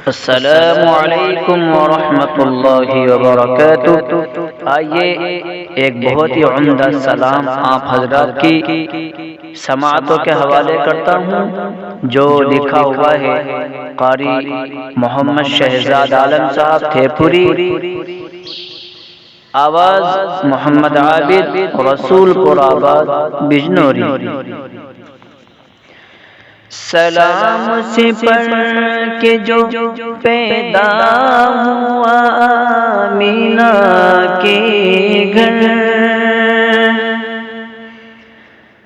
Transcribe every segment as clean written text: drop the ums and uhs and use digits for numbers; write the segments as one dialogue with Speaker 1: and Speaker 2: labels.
Speaker 1: السلام علیکم ورحمۃ اللہ وبرکاتہ۔ آئیے ایک بہت ہی عمدہ سلام آپ حضرات کی سماعتوں کے حوالے کرتا ہوں، جو لکھا ہوا ہے قاری محمد شہزاد عالم صاحب تھے پوری، آواز محمد عابد رسول پور آباد بجنوری۔ سلام سے پڑھ کے جو پیدا ہوا آمینہ کے گھر،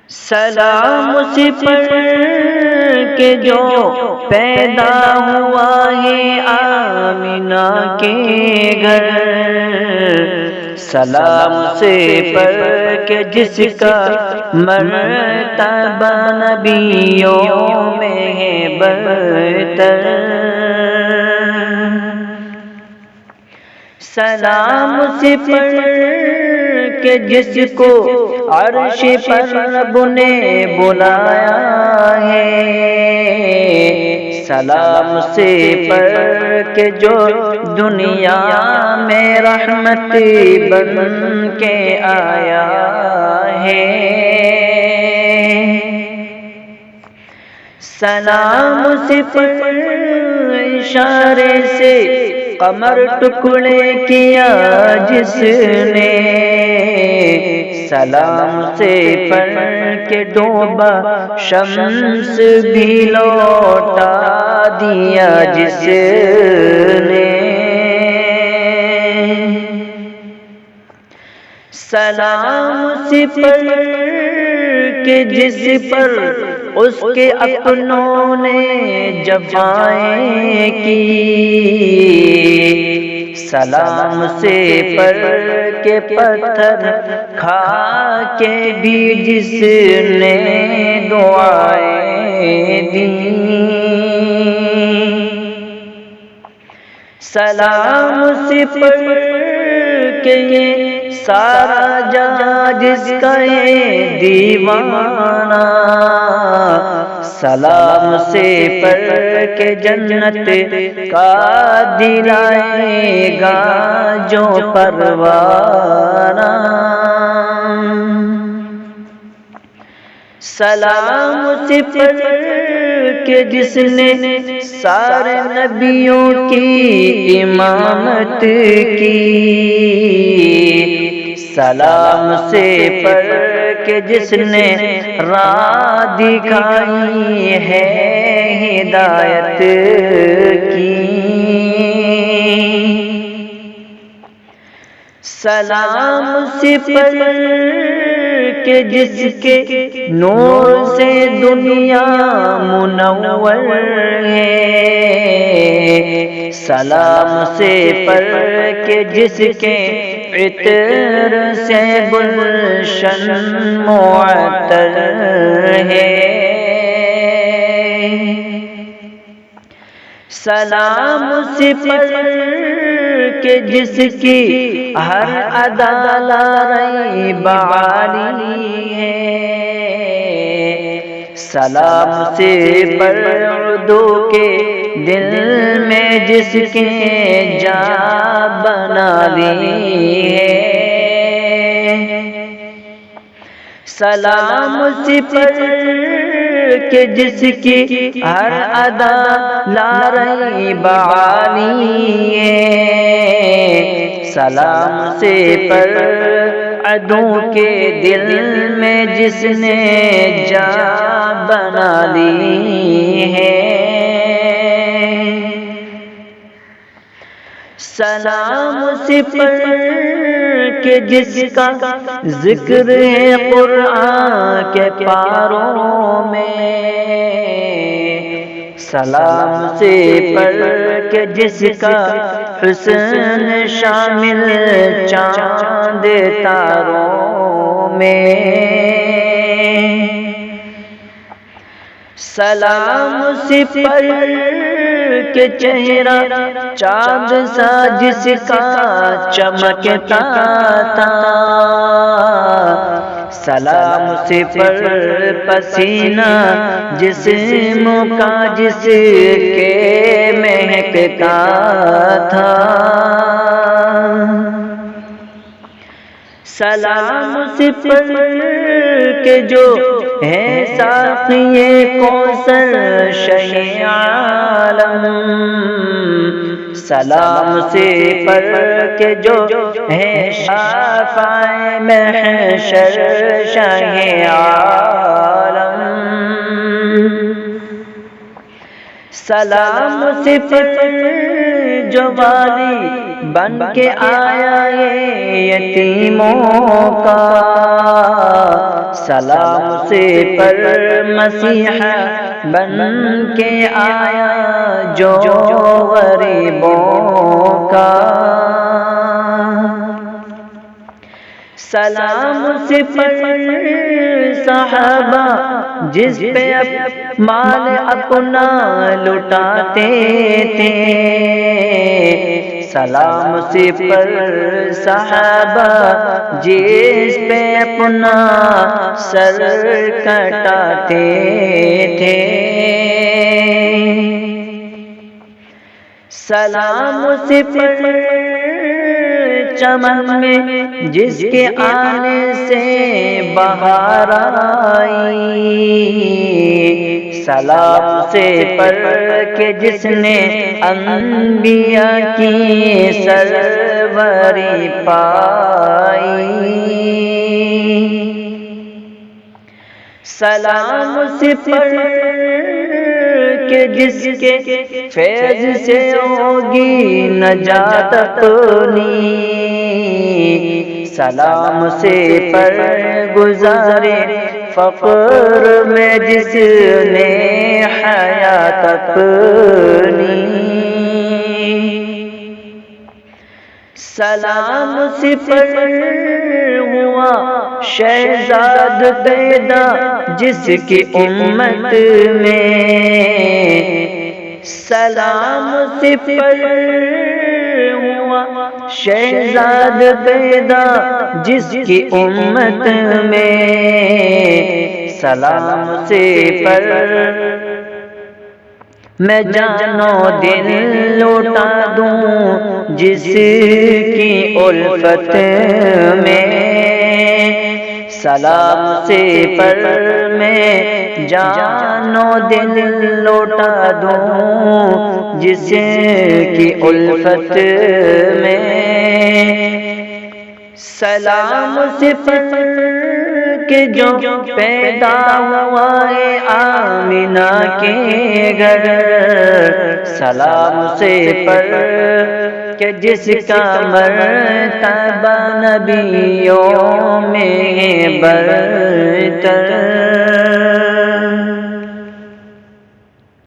Speaker 1: سلام سے پڑھ کے جو پیدا ہوا ہے آمینہ کے گھر، سلام سے پڑھ کے جس کا مرتبہ نبیوں میں ہے برتر، سلام سے پڑھ کے جس کو عرش پر رب نے بلایا ہے، سلام سے پڑھ کے جو دنیا میں رحمت بن کے آیا ہے، سلام سے پڑھ اشارے سے قمر ٹکڑے کیا جس نے، سلام سے پڑھ کے ڈوبا شمس بھی لوٹا دیا جس نے، سلام سے پڑھ کے جس پر اس کے اپنوں نے جفائیں کی، سلام سے پڑھ کے پتھر کھا کے بھی جس نے دعائیں دیں، سلام سے پڑھ کے یہ سارا جہاں جس کا یہ دیوانہ، سلام سے پڑھ کے جنت کا دلائے گا جو پروانہ، سلام سے پڑھ کے جس نے سارے نبیوں کی امامت کی، سلام سے پڑھ کے جس نے راہ دکھائی ہے ہدایت کی، سلام سے پڑھ کے جس کے نور سے دنیا منور ہے، سلام سے پڑھ کے جس کے عطر سے گلشن معطر ہے، سلام سے پڑھ کے جس کی ہر ادا لا ریب عالی ہے، سلام سے پڑھ اردو کے دل میں جس کے جا بنا لی ہے، سلام سے پڑھ کہ جس کی ہر ادا لا ریب عالی ہے، سلام سے پڑھ عدو کے دل میں جس نے جا بنا لی ہے، سلام سے پڑھ کہ جس کا ذکر ہے قرآن کے پاروں میں، سلام سے پڑھ کہ جس کا حسن شامل چاند تاروں میں، سلام سے پڑھ کہ چہرہ چاند سا جس کا چمکتا تھا، سلام سے پڑھ پسینہ جسم کا جس کے مہک پیتا تھا۔ سلام اس پر کہ جو ہے ساقی کوثر شہ عالم، سلام سے پر کہ جو ہے شافع محشر شہ عالم، سلام سے پر جو والی بن کے آیا یتیموں کا، سلام سے پر مسیحا بن کے آیا جو غریبوں کا، سلام سے پر صحابہ جس پہ مال اپنا لٹاتے تھے، سلام سے پر صحابہ جس پہ اپنا سر کٹاتے تھے، سلام سے پر چمن میں جس کے آنے سے بہار آئی، سلام سے پر کہ جس نے انبیاء کی سروری پائی، سلام سے پر کہ جس کے فیض سے ہوگی نجات اپنی، سلام سے پر گزارے فقر میں جس نے حیات اپنی، سلام سے پر ہوا شہزاد پیدا جس کی امت میں، سلام سے پر ہوا شہزاد پیدا جس کی امت میں، سلام سے پر میں جان و دل لوٹا دوں جس کی الفت میں، سلام سے پر میں جان و دل لوٹا دوں جس کی الفت میں، سلام سے پر کہ جو پیدا ہوا ہے آمنہ کے گھر، سلام سے پر کہ جس کا مرتبہ نبیوں میں برتر،